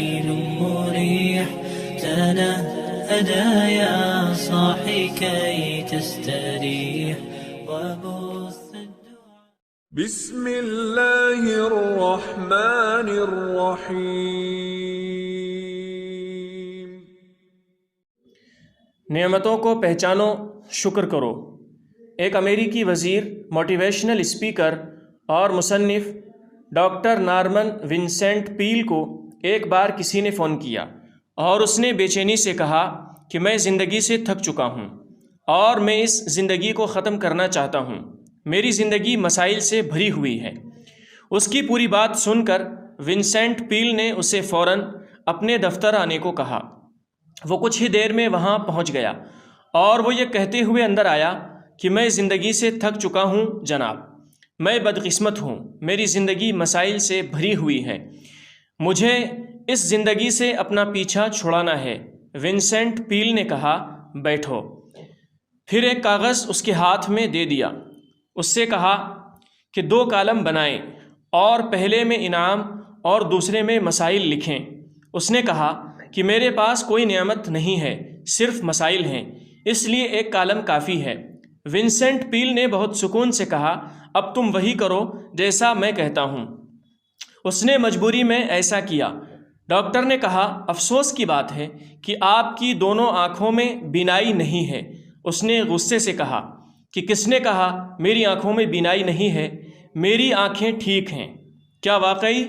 ليل مريح تنهدى يا صاحي كي تستريح وبث بسم اللہ الرحمن الرحیم۔ نعمتوں کو پہچانو، شکر کرو۔ ایک امریکی وزیر، موٹیویشنل اسپیکر اور مصنف ڈاکٹر نارمن ونسنٹ پیل کو ایک بار کسی نے فون کیا اور اس نے بے چینی سے کہا کہ میں زندگی سے تھک چکا ہوں اور میں اس زندگی کو ختم کرنا چاہتا ہوں۔ میری زندگی مسائل سے بھری ہوئی ہے۔ اس کی پوری بات سن کر ونسنٹ پیل نے اسے فوراً اپنے دفتر آنے کو کہا۔ وہ کچھ ہی دیر میں وہاں پہنچ گیا اور وہ یہ کہتے ہوئے اندر آیا کہ میں زندگی سے تھک چکا ہوں جناب، میں بدقسمت ہوں، میری زندگی مسائل سے بھری ہوئی ہے، مجھے اس زندگی سے اپنا پیچھا چھڑانا ہے۔ ونسنٹ پیل نے کہا بیٹھو، پھر ایک کاغذ اس کے ہاتھ میں دے دیا۔ اس سے کہا کہ 2 کالم بنائیں اور پہلے میں انعام اور دوسرے میں مسائل لکھیں۔ اس نے کہا کہ میرے پاس کوئی نعمت نہیں ہے، صرف مسائل ہیں، اس لیے ایک کالم کافی ہے۔ ونسنٹ پیل نے بہت سکون سے کہا اب تم وہی کرو جیسا میں کہتا ہوں۔ اس نے مجبوری میں ایسا کیا۔ ڈاکٹر نے کہا افسوس کی بات ہے کہ آپ کی دونوں آنکھوں میں بینائی نہیں ہے۔ اس نے غصے سے کہا کہ کس نے کہا میری آنکھوں میں بینائی نہیں ہے؟ میری آنکھیں ٹھیک ہیں۔ کیا واقعی؟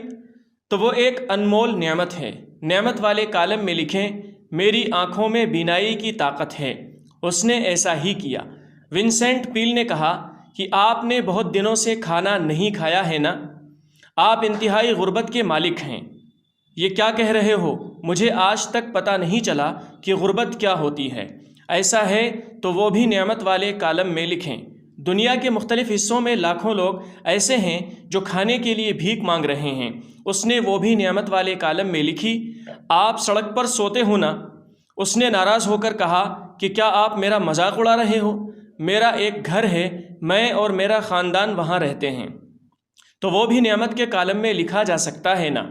تو وہ ایک انمول نعمت ہے۔ نعمت والے کالم میں لکھیں میری آنکھوں میں بینائی کی طاقت ہے۔ اس نے ایسا ہی کیا۔ ونسنٹ پیل نے کہا کہ آپ نے بہت دنوں سے کھانا نہیں کھایا ہے نا؟ آپ انتہائی غربت کے مالک ہیں۔ یہ کیا کہہ رہے ہو؟ مجھے آج تک پتہ نہیں چلا کہ غربت کیا ہوتی ہے۔ ایسا ہے تو وہ بھی نعمت والے کالم میں لکھیں۔ دنیا کے مختلف حصوں میں لاکھوں لوگ ایسے ہیں جو کھانے کے لیے بھیک مانگ رہے ہیں۔ اس نے وہ بھی نعمت والے کالم میں لکھی۔ آپ سڑک پر سوتے ہو نا؟ اس نے ناراض ہو کر کہا کہ کیا آپ میرا مذاق اڑا رہے ہو؟ میرا ایک گھر ہے، میں اور میرا خاندان وہاں رہتے ہیں۔ تو وہ بھی نعمت کے کالم میں لکھا جا سکتا ہے نا؟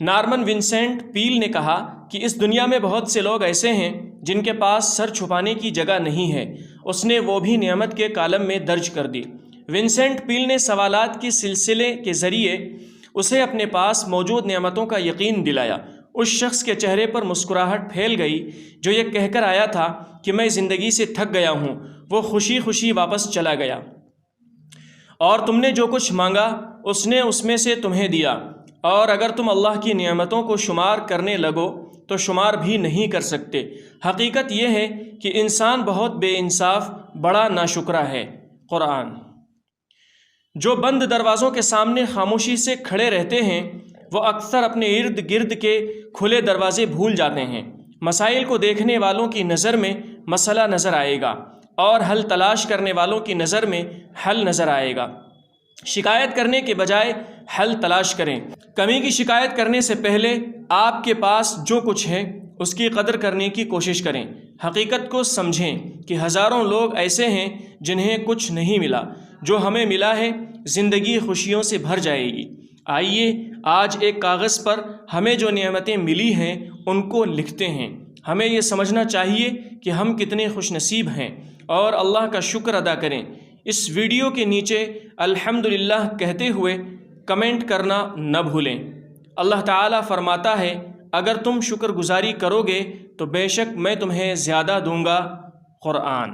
نارمن ونسنٹ پیل نے کہا کہ اس دنیا میں بہت سے لوگ ایسے ہیں جن کے پاس سر چھپانے کی جگہ نہیں ہے۔ اس نے وہ بھی نعمت کے کالم میں درج کر دی۔ ونسنٹ پیل نے سوالات کے سلسلے کے ذریعے اسے اپنے پاس موجود نعمتوں کا یقین دلایا۔ اس شخص کے چہرے پر مسکراہٹ پھیل گئی جو یہ کہہ کر آیا تھا کہ میں زندگی سے تھک گیا ہوں۔ وہ خوشی خوشی واپس چلا گیا اور تم نے جو کچھ مانگا اس نے اس میں سے تمہیں دیا، اور اگر تم اللہ کی نعمتوں کو شمار کرنے لگو تو شمار بھی نہیں کر سکتے۔ حقیقت یہ ہے کہ انسان بہت بے انصاف، بڑا ناشکرا ہے۔ قرآن۔ جو بند دروازوں کے سامنے خاموشی سے کھڑے رہتے ہیں وہ اکثر اپنے ارد گرد کے کھلے دروازے بھول جاتے ہیں۔ مسائل کو دیکھنے والوں کی نظر میں مسئلہ نظر آئے گا اور حل تلاش کرنے والوں کی نظر میں حل نظر آئے گا۔ شکایت کرنے کے بجائے حل تلاش کریں۔ کمی کی شکایت کرنے سے پہلے آپ کے پاس جو کچھ ہے اس کی قدر کرنے کی کوشش کریں۔ حقیقت کو سمجھیں کہ ہزاروں لوگ ایسے ہیں جنہیں کچھ نہیں ملا، جو ہمیں ملا ہے زندگی خوشیوں سے بھر جائے گی۔ آئیے آج ایک کاغذ پر ہمیں جو نعمتیں ملی ہیں ان کو لکھتے ہیں۔ ہمیں یہ سمجھنا چاہیے کہ ہم کتنے خوش نصیب ہیں اور اللہ کا شکر ادا کریں۔ اس ویڈیو کے نیچے الحمدللہ کہتے ہوئے کمنٹ کرنا نہ بھولیں۔ اللہ تعالیٰ فرماتا ہے اگر تم شکر گزاری کرو گے تو بے شک میں تمہیں زیادہ دوں گا۔ قرآن۔